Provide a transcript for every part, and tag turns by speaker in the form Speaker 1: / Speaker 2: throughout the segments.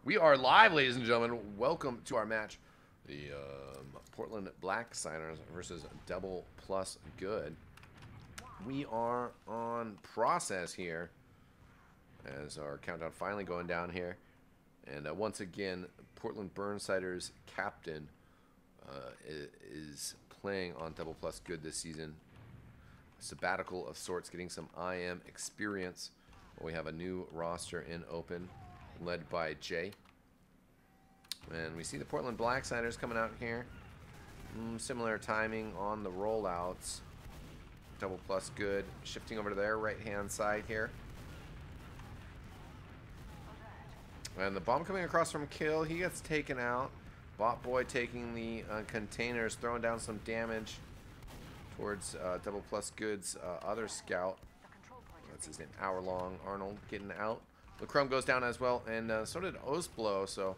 Speaker 1: We are live, ladies and gentlemen. Welcome to our match. The Portland Blacksiders versus D+Good. We are on process here as our countdown finally going down here. And once again, Portland Burnsiders captain is playing on D+Good this season. A sabbatical of sorts, getting some IM experience. We have a new roster in open, led by Jay. And we see the Portland Blacksiders coming out here. Similar timing on the rollouts. D+Good shifting over to their right-hand side here. And the bomb coming across from Kill. He gets taken out. Bot Boy taking the containers, throwing down some damage towards D+Good's other scout. That's his name, Hourlong Arnold, getting out. LaCrumb goes down as well, and so did Ostblow, so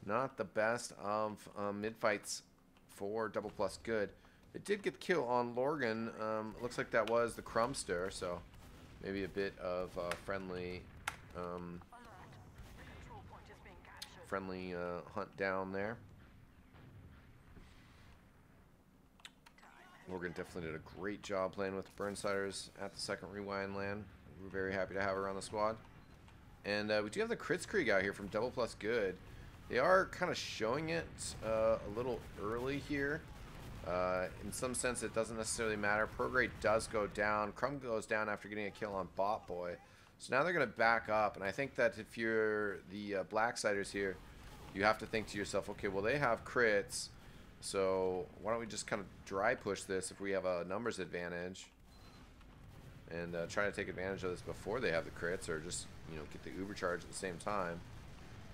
Speaker 1: not the best of mid-fights for D+Good. It did get the kill on Lorgan. Looks like that was the Crumbster, so maybe a bit of friendly hunt down there. Lorgan definitely did a great job playing with the Burnsiders at the second rewind land. We're very happy to have her on the squad. And we do have the Kritzkrieg out here from D+Good. They are kind of showing it a little early here. In some sense, it doesn't necessarily matter. Prograde does go down. Crumb goes down after getting a kill on Bot Boy. So now they're going to back up. And I think that if you're the Blacksiders here, you have to think to yourself, okay, well, they have crits. So why don't we just kind of dry push this if we have a numbers advantage and try to take advantage of this before they have the crits, or just, you know, get the uber charge at the same time.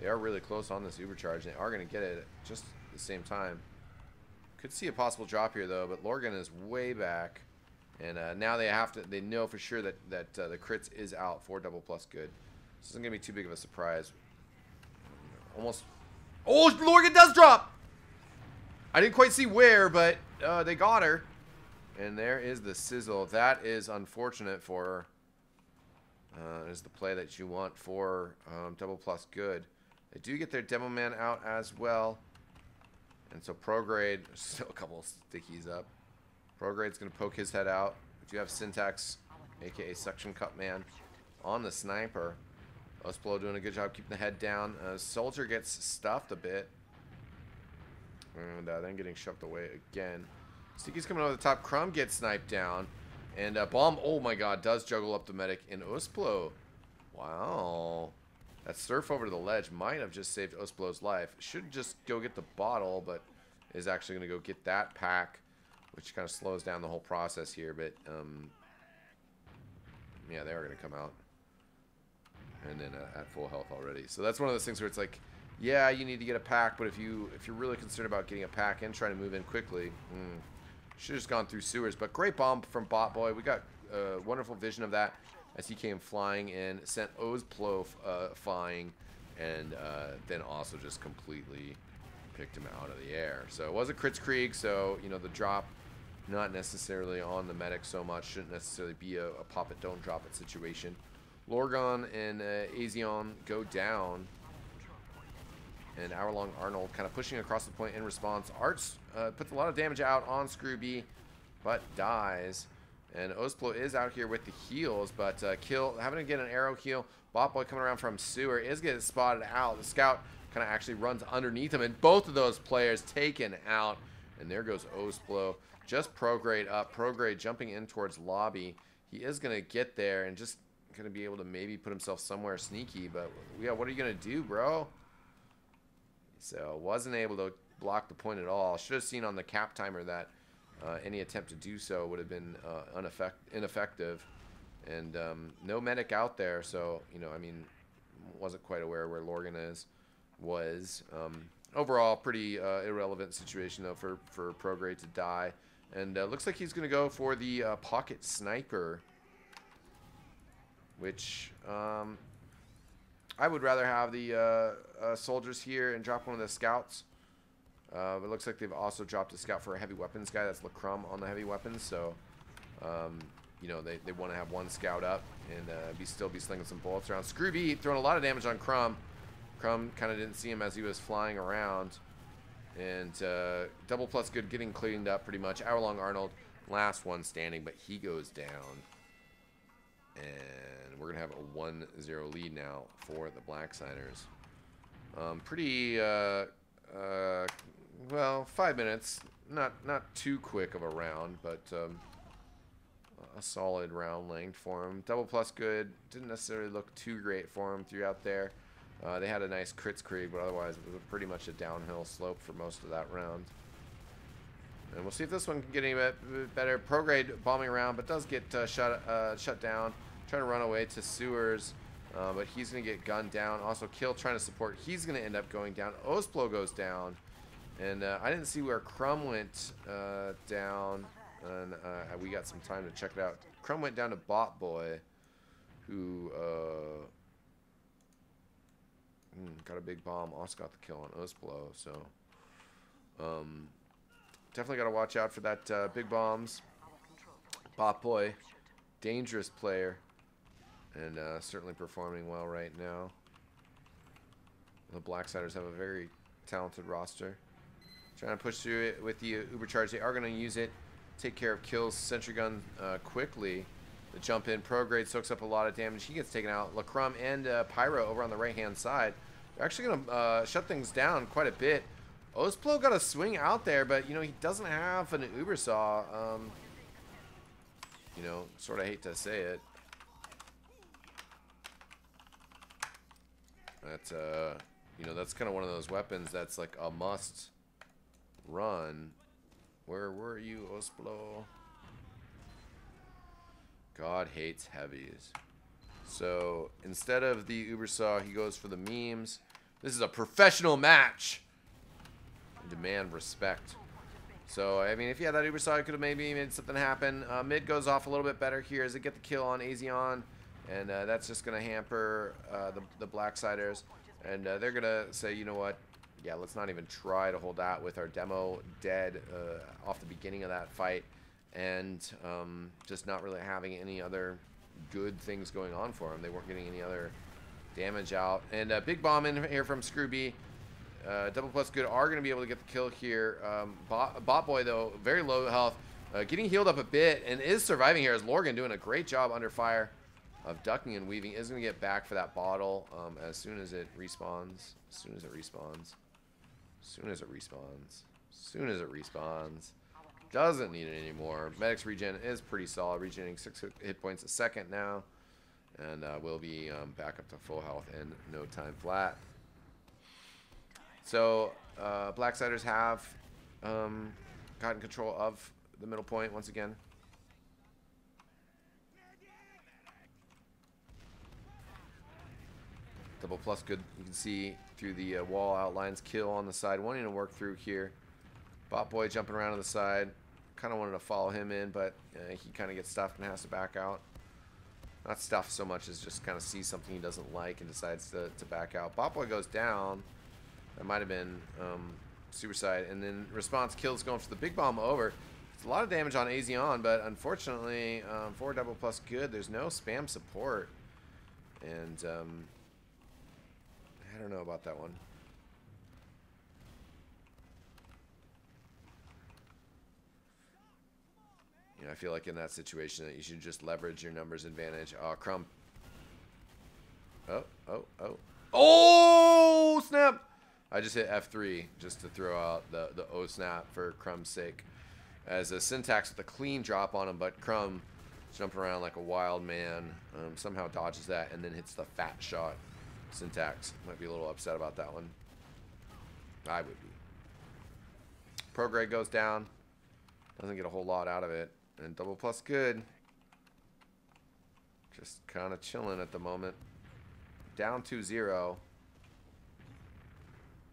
Speaker 1: They are really close on this uber charge. They are going to get it at just the same time. Could see a possible drop here though, but Lorgan is way back, and now they have to. They know for sure that the crits is out for D+Good. This isn't going to be too big of a surprise. Almost. Oh, Lorgan does drop. I didn't quite see where, but they got her. And there is the sizzle. That is unfortunate for her. Is the play that you want for D+Good. They do get their demo man out as well. And so Prograde, still a couple of stickies up. Prograde's going to poke his head out. We do have Syntax, aka Suction Cup Man, on the sniper. Ostblow doing a good job keeping the head down. Soldier gets stuffed a bit. And then getting shoved away again. Sticky's coming over the top. Crumb gets sniped down. And Bomb, oh my god, does juggle up the medic in Ostblow. Wow. That surf over to the ledge might have just saved Ostblow's life. Should just go get the bottle, but is actually going to go get that pack, which kind of slows down the whole process here. But, yeah, they are going to come out. And then at full health already. So that's one of those things where it's like, yeah, you need to get a pack, but if you're really concerned about getting a pack and trying to move in quickly, should have just gone through sewers. But great bomb from Bot Boy. We got a wonderful vision of that as he came flying in, sent Ostblow flying, and then also just completely picked him out of the air. So it was a Kritzkrieg, so, you know, the drop not necessarily on the medic so much. Shouldn't necessarily be a pop it, don't drop it situation. Lorgan and ESEA-IM go down. And Hourlong Arnold kind of pushing across the point in response. Arts puts a lot of damage out on Scrooby, but dies. And Ostblow is out here with the heals, but Kill having to get an arrow heal. Bot Boy coming around from sewer is getting spotted out. The scout kind of actually runs underneath him, and both of those players taken out. And there goes Ostblow. Just Prograde up. Prograde jumping in towards lobby. He is going to get there and just going to be able to maybe put himself somewhere sneaky. But yeah, what are you going to do, bro? So wasn't able to block the point at all. Should have seen on the cap timer that any attempt to do so would have been ineffective. And no medic out there, so, you know, I mean, wasn't quite aware where Lorgan was. Overall, pretty irrelevant situation though for Prograde to die. And looks like he's going to go for the pocket sniper, which I would rather have the soldiers here and drop one of the scouts. But it looks like they've also dropped a scout for a heavy weapons guy. That's LaCrumb on the heavy weapons. So, you know, they want to have one scout up and still be slinging some bullets around. Scrooby throwing a lot of damage on Crumb. Crumb kind of didn't see him as he was flying around. And D+Good getting cleaned up pretty much. Hour-long Arnold, last one standing, but he goes down. And we're going to have a 1-0 lead now for the Blacksiders. Pretty, well, 5 minutes. Not too quick of a round, but a solid round length for him. D+Good didn't necessarily look too great for him throughout there. They had a nice crits creep, but otherwise it was pretty much a downhill slope for most of that round. And we'll see if this one can get any bit better. Prograde bombing around, but does get shut down. Trying to run away to sewers, but he's going to get gunned down. Also, Kill trying to support. He's going to end up going down. Osplo goes down. And I didn't see where Crumb went down. And we got some time to check it out. Crumb went down to Bot Boy, who got a big bomb. Also got the kill on Osplo. So definitely got to watch out for that big bombs. Bot Boy, dangerous player. And certainly performing well right now. The Blacksiders have a very talented roster. Trying to push through it with the Ubercharge. They are going to use it. Take care of Kills. Sentry Gun quickly. The jump in. Prograde soaks up a lot of damage. He gets taken out. Lacrum and Pyro over on the right-hand side. They're actually going to shut things down quite a bit. Osplo got a swing out there, but, you know, he doesn't have an Ubersaw. You know, sort of hate to say it. That's, you know, that's kind of one of those weapons that's like a must run. Where were you, Osplo? God hates heavies. So instead of the Ubersaw, he goes for the memes. This is a professional match. Demand respect. So, I mean, if you had that Ubersaw, you could have maybe made something happen. Mid goes off a little bit better here as they get the kill on ESEA-IM. And that's just going to hamper the Blacksiders. And they're going to say, you know what? Yeah, let's not even try to hold out with our demo dead off the beginning of that fight. And just not really having any other good things going on for them. They weren't getting any other damage out. And big bomb in here from Scrooby. D+Good are going to be able to get the kill here. Bot Boy, though, very low health. Getting healed up a bit and is surviving here as Lorgan doing a great job under fire of ducking and weaving. Is going to get back for that bottle as soon as it respawns. As soon as it respawns. As soon as it respawns. As soon as it respawns. Doesn't need it anymore. Medic's regen is pretty solid. Regenerating 6 hit points a second now. And will be back up to full health in no time flat. So Blacksiders have gotten control of the middle point once again. D+Good, you can see through the wall outlines. Kill on the side, wanting to work through here. Bot Boy jumping around to the side. Kind of wanted to follow him in, but he kind of gets stuffed and has to back out. Not stuffed so much as just kind of sees something he doesn't like and decides to back out. Bot Boy goes down. That might have been suicide. And then response kills going for the big bomb over. It's a lot of damage on ESEA-IM, but unfortunately for D+Good, there's no spam support. And I don't know about that one. You know, I feel like in that situation that you should just leverage your numbers advantage. Oh, Crumb. Oh, snap! I just hit F3 just to throw out the O snap for Crumb's sake. As a Syntax with a clean drop on him, but Crumb jumping around like a wild man. Somehow dodges that and then hits the fat shot. Syntax might be a little upset about that one. I would be. Prograde goes down. Doesn't get a whole lot out of it. And D+Good just kind of chilling at the moment. Down 2-0.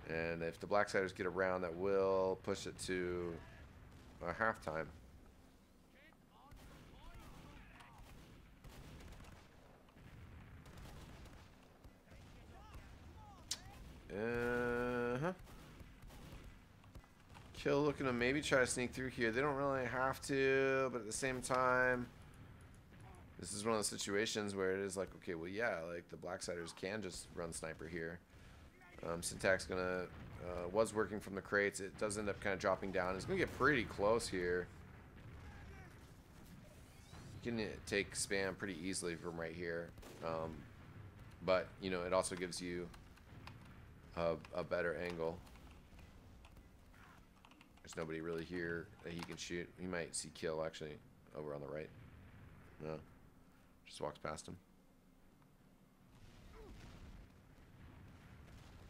Speaker 1: And if the Blacksiders get around, that will push it to a halftime. Kill looking to maybe try to sneak through here. They don't really have to, but at the same time, this is one of those situations where it is like, okay, well, yeah, like the Blacksiders can just run sniper here. Syntax gonna was working from the crates. It does end up kind of dropping down. It's gonna get pretty close here. You can take spam pretty easily from right here, but you know, it also gives you a better angle. There's nobody really here that he can shoot. He might see kill actually over on the right. No, just walks past him.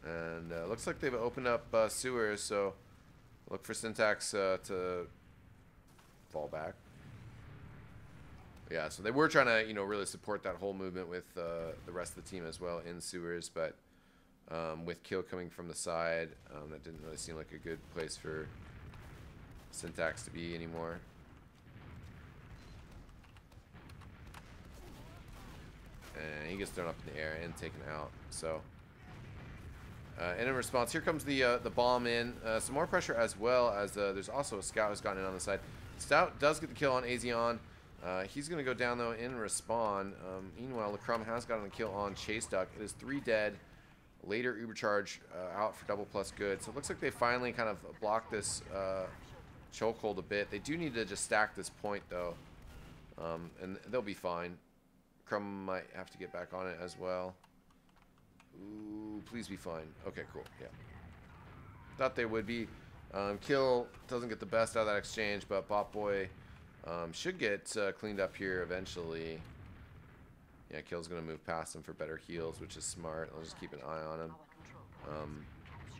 Speaker 1: And looks like they've opened up sewers, so look for Syntax to fall back. Yeah, so they were trying to, you know, really support that whole movement with the rest of the team as well in sewers, but with kill coming from the side, that didn't really seem like a good place for Syntax to be anymore. And he gets thrown up in the air and taken out. So, and in response, here comes the bomb in. Some more pressure as well as there's also a scout who's gotten in on the side. Scout does get the kill on ESEA-IM. He's going to go down, though, in respawn. Meanwhile, LaCrum has gotten a kill on Chase Duck. It is 3 dead. Later, Ubercharge out for D+Good. So it looks like they finally kind of blocked this chokehold a bit. They do need to just stack this point, though, and they'll be fine. Crumb might have to get back on it as well. Ooh, please be fine. Okay, cool. Yeah. Thought they would be. Kill doesn't get the best out of that exchange, but Bot Boy should get cleaned up here eventually. Yeah, Kill's going to move past him for better heals, which is smart. I'll just keep an eye on him.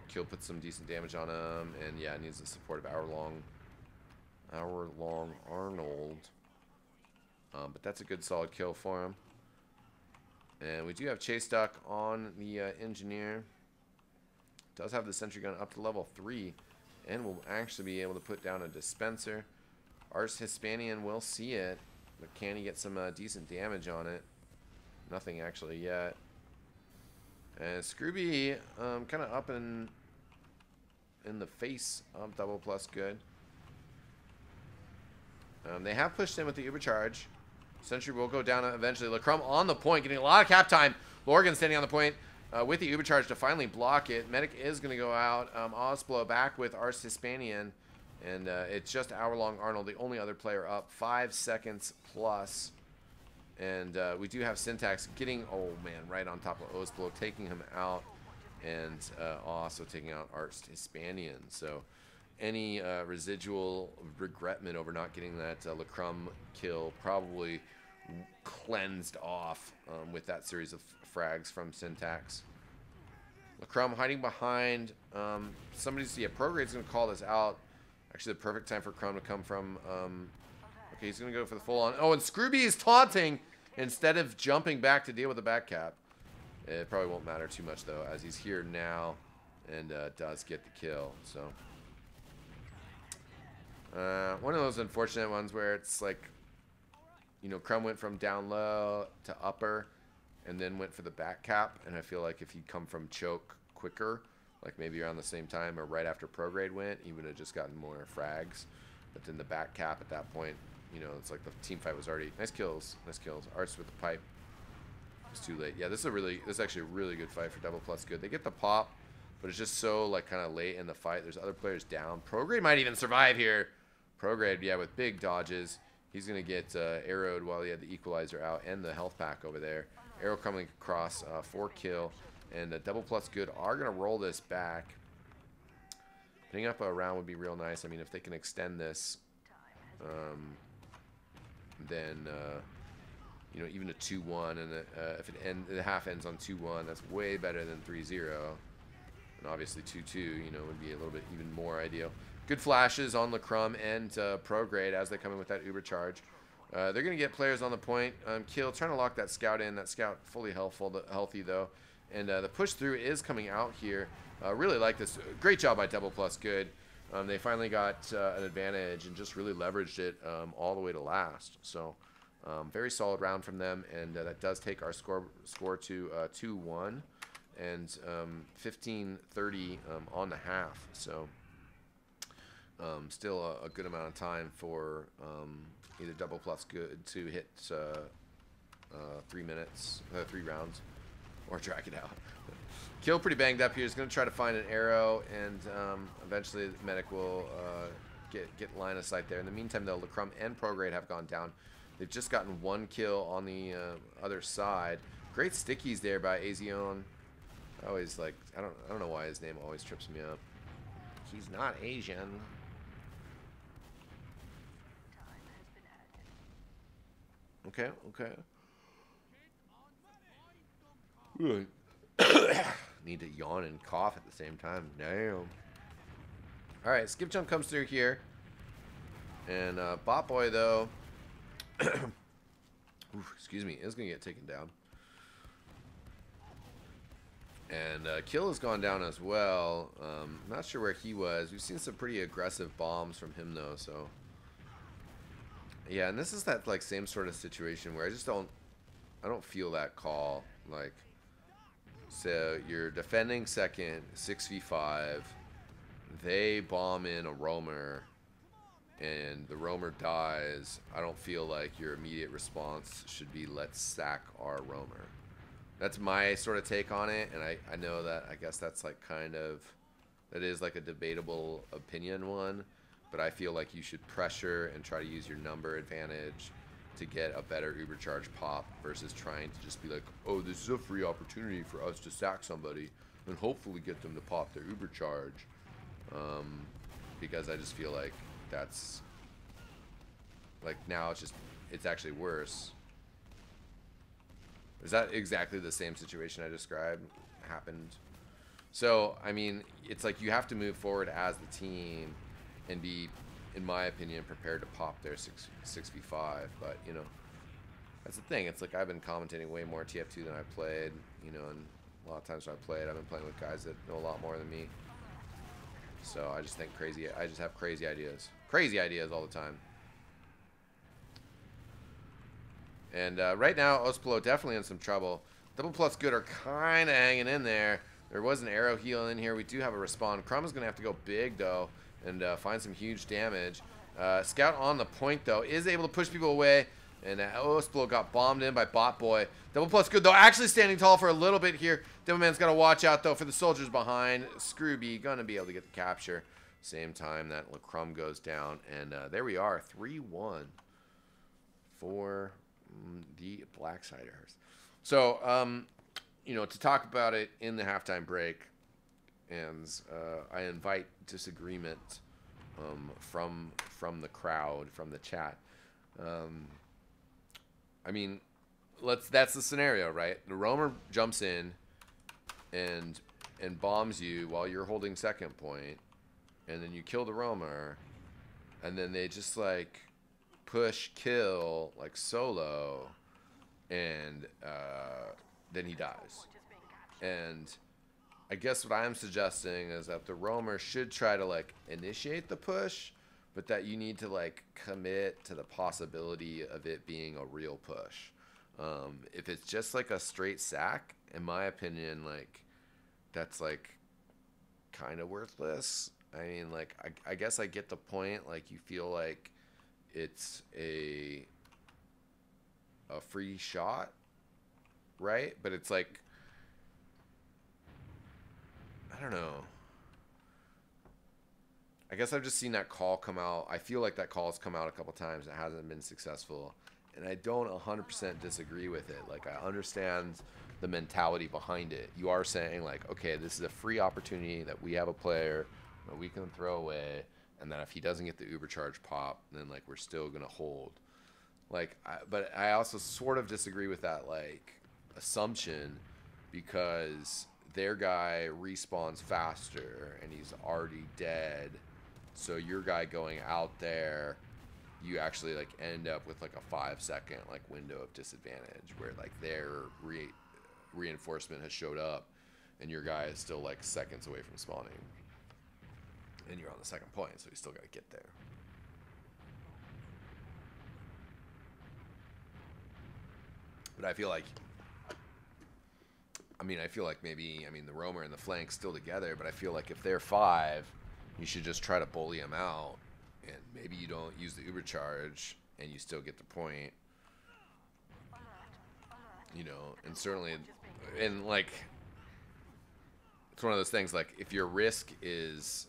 Speaker 1: Kill puts some decent damage on him, and yeah, needs the support of Hour-Long Arnold. But that's a good solid kill for him. And we do have Chase Duck on the Engineer. Does have the Sentry Gun up to level 3, and will actually be able to put down a Dispenser. Ars Hispanian will see it, but can he get some decent damage on it? Nothing actually yet. And Scrooby kind of up in the face of D+Good. They have pushed in with the Ubercharge. Sentry will go down eventually. LaCrum on the point, getting a lot of cap time. Lorgan standing on the point with the Ubercharge to finally block it. Medic is going to go out. Osblow back with Ars Hispanian. And it's just Hour-Long Arnold, the only other player up. 5 seconds plus. And we do have Syntax getting, oh man, right on top of Osblow, taking him out. And also taking out Ars Hispanian. So any residual regretment over not getting that LaCrum kill probably cleansed off with that series of frags from Syntax. LaCrum hiding behind somebody's, yeah, Prograde's going to call this out. Actually, the perfect time for Crumb to come from, okay, he's going to go for the full on. Oh, and Scrooby is taunting instead of jumping back to deal with the back cap. It probably won't matter too much, though, as he's here now and does get the kill. So, one of those unfortunate ones where it's like, you know, Crumb went from down low to upper and then went for the back cap. And I feel like if he'd come from choke quicker, like maybe around the same time or right after Prograde went, he would have just gotten more frags. But then the back cap at that point, you know, it's like the team fight was already, nice kills, nice kills. Arts with the pipe. It's too late. Yeah, this is actually a really good fight for D+Good. They get the pop, but it's just so like kind of late in the fight. There's other players down. Prograde might even survive here. Prograde, yeah, with big dodges. He's going to get arrowed while he had the equalizer out and the health pack over there. Arrow coming across for kill. And D+Good are going to roll this back. Putting up a round would be real nice. I mean, if they can extend this, then, you know, even a 2-1. And if the half ends on 2-1, that's way better than 3-0. And obviously 2-2, you know, would be a little bit even more ideal. Good flashes on LaCrum and Prograde as they come in with that Ubercharge. They're going to get players on the point. Kill, trying to lock that scout in. That scout fully healthy, though. And the push through is coming out here. Really like this. Great job by D+Good. They finally got an advantage and just really leveraged it all the way to last. So very solid round from them. And that does take our score to 2-1 and 15-30 on the half. So still a good amount of time for either D+Good to hit 3 rounds. or drag it out. Kill pretty banged up here. He's going to try to find an arrow, and eventually the medic will get line of sight there. In the meantime, though, Lacrum and Prograde have gone down. They've just gotten one kill on the other side. Great stickies there by Azion. I always like, I don't know why his name always trips me up. He's not Asian. Okay, okay. Need to yawn and cough at the same time. Damn. Alright, skip jump comes through here. And Bot Boy, though, excuse me, is going to get taken down. And Kill has gone down as well. Not sure where he was. We've seen some pretty aggressive bombs from him, though, so... Yeah, and this is that like same sort of situation where I don't feel that call. Like, so you're defending second, 6v5. They bomb in a roamer, and the roamer dies. I don't feel like your immediate response should be, let's sack our roamer. That's my sort of take on it, and I know that I guess that's like kind of, that is like a debatable opinion one. But I feel like you should pressure and try to use your number advantage to get a better Uber charge pop versus trying to just be like, oh, this is a free opportunity for us to sack somebody and hopefully get them to pop their Uber charge. Because I just feel like that's, like, now it's actually worse. Is that exactly the same situation I described happened? So, I mean, it's like you have to move forward as the team and be, in my opinion, prepared to pop their 6v5. But, you know, that's the thing. It's like I've been commentating way more TF2 than I played, you know, and a lot of times when I played, I've been playing with guys that know a lot more than me. So I just think I just have crazy ideas. Crazy ideas all the time. And right now, Ospolo definitely in some trouble. D+GG are kind of hanging in there. There was an arrow heal in here. We do have a respawn. Crumb is going to have to go big, though, and find some huge damage. Scout on the point, though, is able to push people away. And Ospolo got bombed in by Bot Boy. D+GG, though, actually standing tall for a little bit here. Devilman's got to watch out, though, for the soldiers behind. Scrooby going to be able to get the capture. Same time that Lacrum goes down. And there we are, 3-1 for the Blacksiders. So, you know, to talk about it in the halftime break, and I invite disagreement from the crowd, from the chat. I mean, that's the scenario, right? The roamer jumps in and bombs you while you're holding second point, and then you kill the roamer, and then they just like push kill like solo, and then he dies. And I guess what I'm suggesting is that the roamer should try to like initiate the push, but that you need to like commit to the possibility of it being a real push. If it's just like a straight sack, in my opinion, like that's like kind of worthless. I mean, like I guess I get the point. Like you feel like it's a free shot, right? But it's like, I don't know. I guess I've just seen that call come out. I feel like that call has come out a couple times. It hasn't been successful. And I don't 100% disagree with it. Like, I understand the mentality behind it. You are saying, like, okay, this is a free opportunity that we have a player that we can throw away. And that if he doesn't get the Uber charge pop, then, like, we're still going to hold. Like, but I also sort of disagree with that, like, assumption, because their guy respawns faster and he's already dead. So your guy going out there, you actually like end up with like a 5-second like window of disadvantage where like their reinforcement has showed up and your guy is still like seconds away from spawning. And you're on the second point, so you still got to get there. But I feel like, maybe, the roamer and the flank still together, but I feel like if they're 5, you should just try to bully them out, and maybe you don't use the Uber charge, and you still get the point. You know, and certainly and like, it's one of those things, like, if your risk is,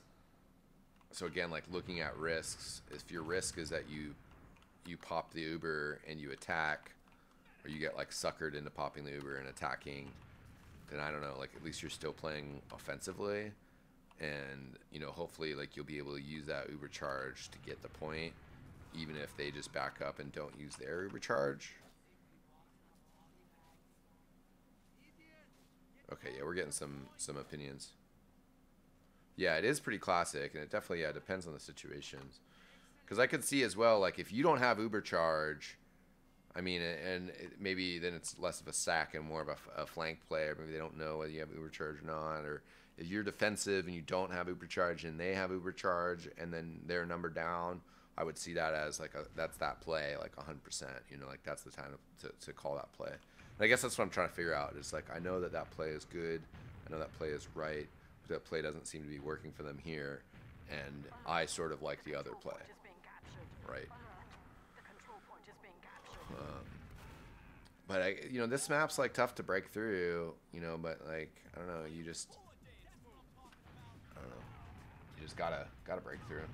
Speaker 1: so again, like, looking at risks, if your risk is that you pop the Uber and you attack, or you get, like, suckered into popping the Uber and attacking, then I don't know, like, at least you're still playing offensively, and, you know, hopefully, like, you'll be able to use that Uber charge to get the point, even if they just back up and don't use their Uber charge. Okay, yeah, we're getting some opinions. Yeah, it is pretty classic, and it definitely, yeah, depends on the situations. Because I could see as well, like, if you don't have Uber charge, I mean, and maybe then it's less of a sack and more of a flank play, or maybe they don't know whether you have Uber charge or not, or if you're defensive and you don't have Uber charge and they have Uber charge and then they're number down, I would see that as like that's that play, like 100%, you know, like that's the time to call that play. And I guess that's what I'm trying to figure out. It's like, I know that play is good. I know that play is right. But that play doesn't seem to be working for them here. And I sort of like the other play. Right. But, you know, this map's, like, tough to break through, you know, but, like, I don't know, you just, I don't know. You just gotta break through. And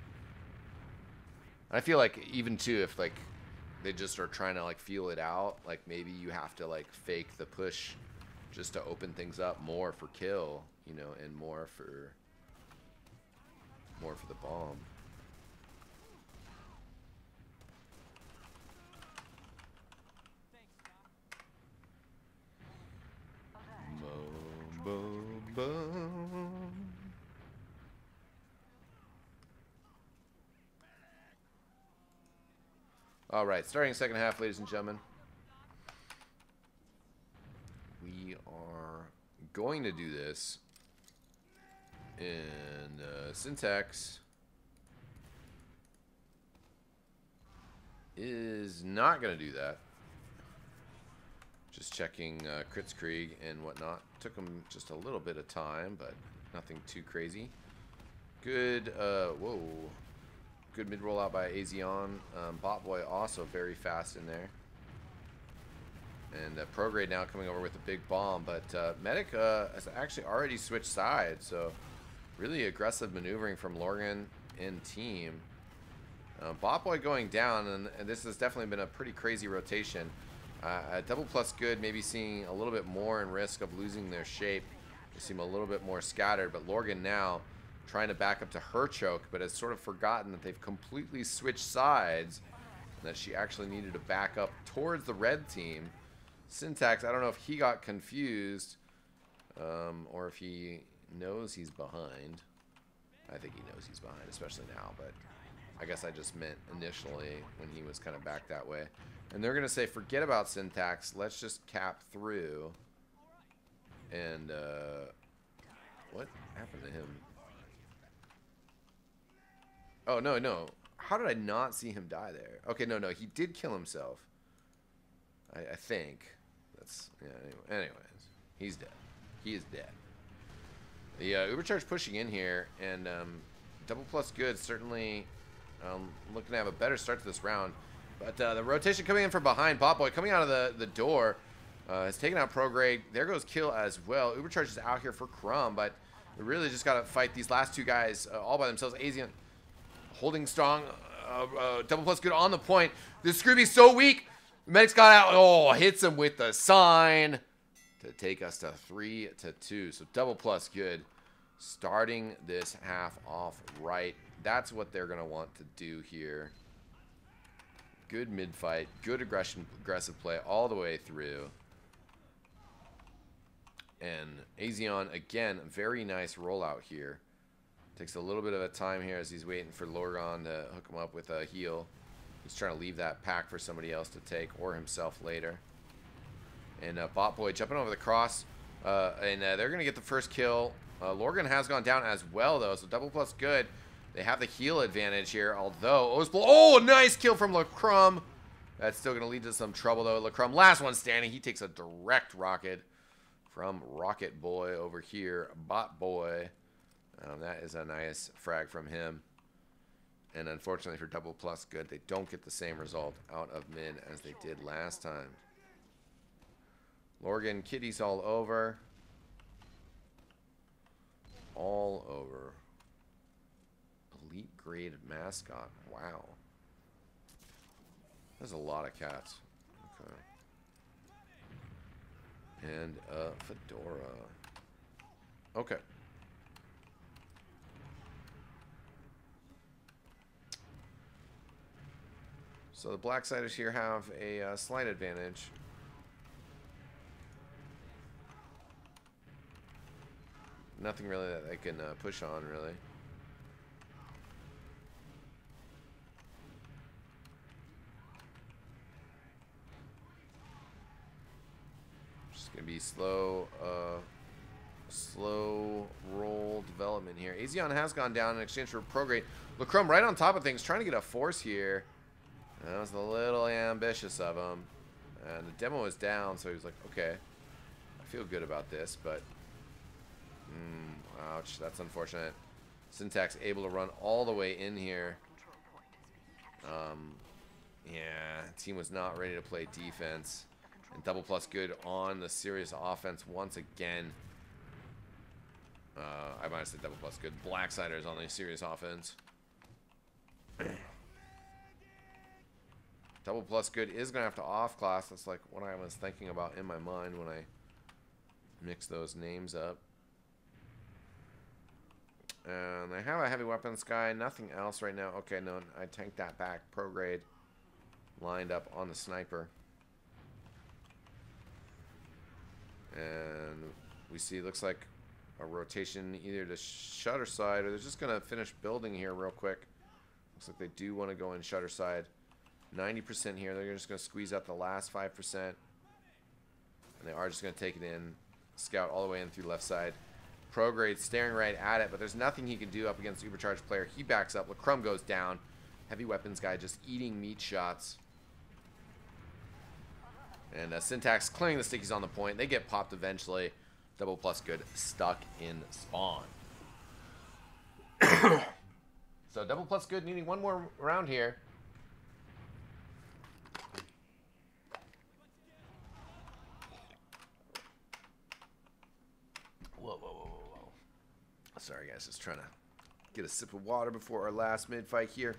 Speaker 1: I feel like even, too, if, like, they just are trying to, like, feel it out, like, maybe you have to, like, fake the push just to open things up more for kill, you know, and more for the bomb. Boom, boom, boom. All right, starting second half, ladies and gentlemen. We are going to do this in Syntax is not going to do that. Just checking Kritzkrieg and whatnot. Took him just a little bit of time, but nothing too crazy. Good, whoa. Good mid rollout by ESEA-IM. Botboy also very fast in there. And Prograde now coming over with a big bomb, but Medic has actually already switched sides, so really aggressive maneuvering from Lorgan and team. Botboy going down, and this has definitely been a pretty crazy rotation. Double plus good, maybe seeing a little bit more in risk of losing their shape. They seem a little bit more scattered, but Lorgan now trying to back up to her choke, but has sort of forgotten that they've completely switched sides, and that she actually needed to back up towards the red team. Syntax, I don't know if he got confused or if he knows he's behind. I think he knows he's behind, especially now, but I guess I just meant initially when he was kind of back that way. And they're going to say, forget about Syntax. Let's just cap through. And what happened to him? Oh, no, no. How did I not see him die there? Okay, no, he did kill himself. I think. That's, yeah, anyways. He's dead. He is dead. The Ubercharge pushing in here, and double plus good, certainly looking to have a better start to this round. But the rotation coming in from behind, Botboy coming out of the door, has taken out Prograde. There goes Kill as well. Ubercharge is out here for Crumb, but we really just got to fight these last two guys all by themselves. ESEA-IM holding strong, double plus good on the point. This Scrooby's so weak. Medic's got out. Oh, hits him with the sign to take us to 3-2. So double plus good. Starting this half off right. That's what they're going to want to do here. Good mid fight. Good aggressive play all the way through. And ESEA-IM, again, very nice rollout here. Takes a little bit of a time here as he's waiting for Lorgan to hook him up with a heal. He's trying to leave that pack for somebody else to take, or himself later. And Botboy jumping over the cross. And they're going to get the first kill. Lorgan has gone down as well, though, so double plus good. They have the heal advantage here, although... Oh, nice kill from LaCrum. That's still going to lead to some trouble, though. LaCrum, last one standing. He takes a direct rocket from Rocket Boy over here. Botboy. That is a nice frag from him. And unfortunately for double plus good, they don't get the same result out of mid as they did last time. Lorgan, kitties all over. All over. Elite grade mascot. Wow. There's a lot of cats. Okay. And fedora. Okay. So the Blacksiders here have a slight advantage. Nothing really that they can push on, really. Just gonna be slow roll development here. ESEA-IM has gone down in exchange for Prograde. Lacrum right on top of things, trying to get a force here. That was a little ambitious of him. And the demo was down, so he was like, okay, I feel good about this, but ouch, that's unfortunate. Syntax able to run all the way in here. Yeah, team was not ready to play defense. And D+GG on the serious offense once again. I might have said D+GG. Blacksiders on the serious offense. D+GG is going to have to off class. That's like what I was thinking about in my mind when I mixed those names up. And they have a heavy weapons guy. Nothing else right now. Okay, no, I tanked that back. Prograde lined up on the sniper. And we see, looks like a rotation either to shutter side, or they're just going to finish building here real quick. Looks like they do want to go in shutter side. 90% here. They're just going to squeeze out the last 5%. And they are just going to take it in. Scout all the way in through left side. Prograde staring right at it, but there's nothing he can do up against the Ubercharged player. He backs up. Lacrum goes down. Heavy weapons guy just eating meat shots. And Syntax clearing the stickies on the point. They get popped eventually. D+GG stuck in spawn. So D+GG needing one more round here. Whoa. Sorry, guys. Just trying to get a sip of water before our last mid-fight here.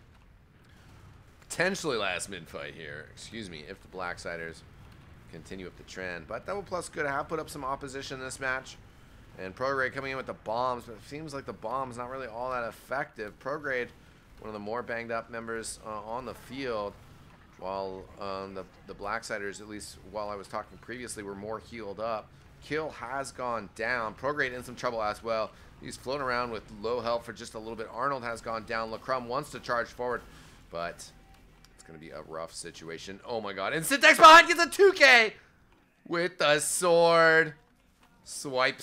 Speaker 1: Potentially last mid-fight here. Excuse me, if the Blacksiders continue up the trend. But D+GG have put up some opposition in this match. And Prograde coming in with the bombs. But it seems like the bomb's not really all that effective. Prograde, one of the more banged up members on the field. While the Blacksiders, at least while I was talking previously, were more healed up. Kill has gone down. Prograde in some trouble as well. He's floating around with low health for just a little bit. Arnold has gone down. Lacrum wants to charge forward, but it's going to be a rough situation. Oh my god. And Syntax behind gets a 2K with the sword. Swipe.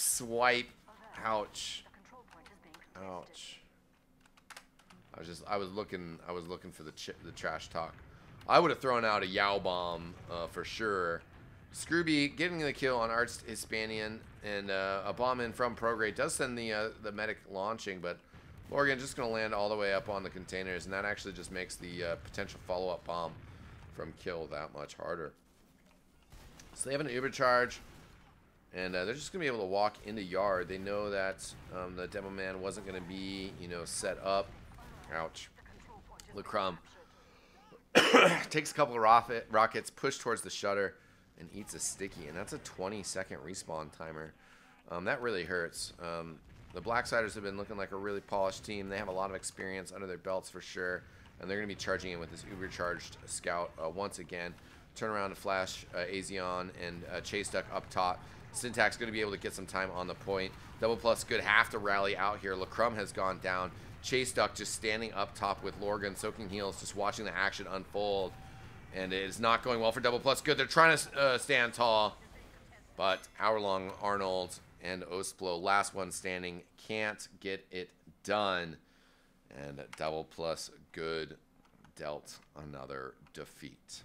Speaker 1: Ouch. Ouch. I was looking for the trash talk. I would have thrown out a Yow bomb for sure. Scrooby getting the kill on Arts Hispanian, and a bomb in from Prograde does send the medic launching, but Lorgan just going to land all the way up on the containers, and that actually just makes the potential follow-up bomb from Kill that much harder. So they have an Ubercharge, and they're just going to be able to walk into yard. They know that the Demo Man wasn't going to be, set up. Ouch. Lacrum takes a couple of rockets, push towards the shutter, and eats a sticky, and that's a 20-second respawn timer. That really hurts. The Blacksiders have been looking like a really polished team. They have a lot of experience under their belts for sure, and they're going to be charging in with this Ubercharged scout once again. Turn around to flash ESEA-IM and Chase Duck up top. Syntax going to be able to get some time on the point. D+GG have to rally out here. Lacrum has gone down. Chase Duck just standing up top with Lorgan, soaking heels, just watching the action unfold. And it is not going well for D+GG. They're trying to stand tall. But Hourlong, Arnold, and Ostblo, last one standing, can't get it done. And D+GG dealt another defeat.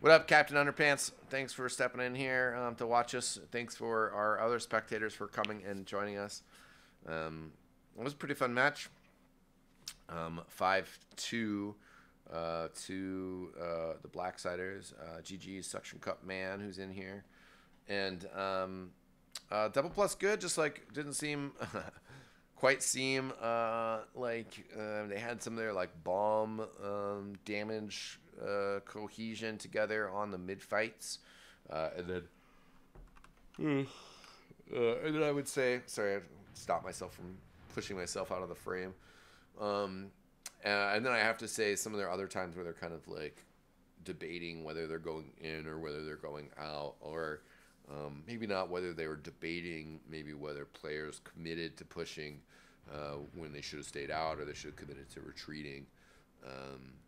Speaker 1: What up, Captain Underpants? Thanks for stepping in here to watch us. Thanks for our other spectators for coming and joining us. It was a pretty fun match. 5-2 to the Blacksiders. GG's Suction Cup Man, who's in here. And Double Plus Good just like didn't seem quite seem like they had some of their like bomb damage cohesion together on the mid fights, and then I would say, sorry, I stopped myself from pushing myself out of the frame. And then I have to say some of their other times where they're kind of like debating whether they're going in or whether they're going out, or maybe not whether they were debating, maybe whether players committed to pushing when they should have stayed out, or they should have committed to retreating.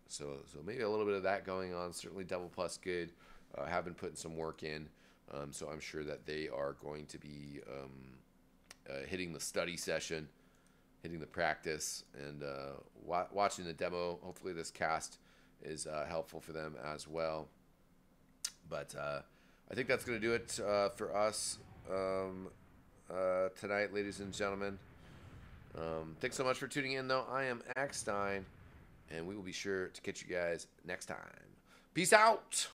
Speaker 1: So maybe a little bit of that going on. Certainly Double Plus Good have been putting some work in. So I'm sure that they are going to be hitting the study session, hitting the practice, and watching the demo. Hopefully this cast is helpful for them as well. But I think that's going to do it for us tonight, ladies and gentlemen. Thanks so much for tuning in, though. I am Eckstein, and we will be sure to catch you guys next time. Peace out!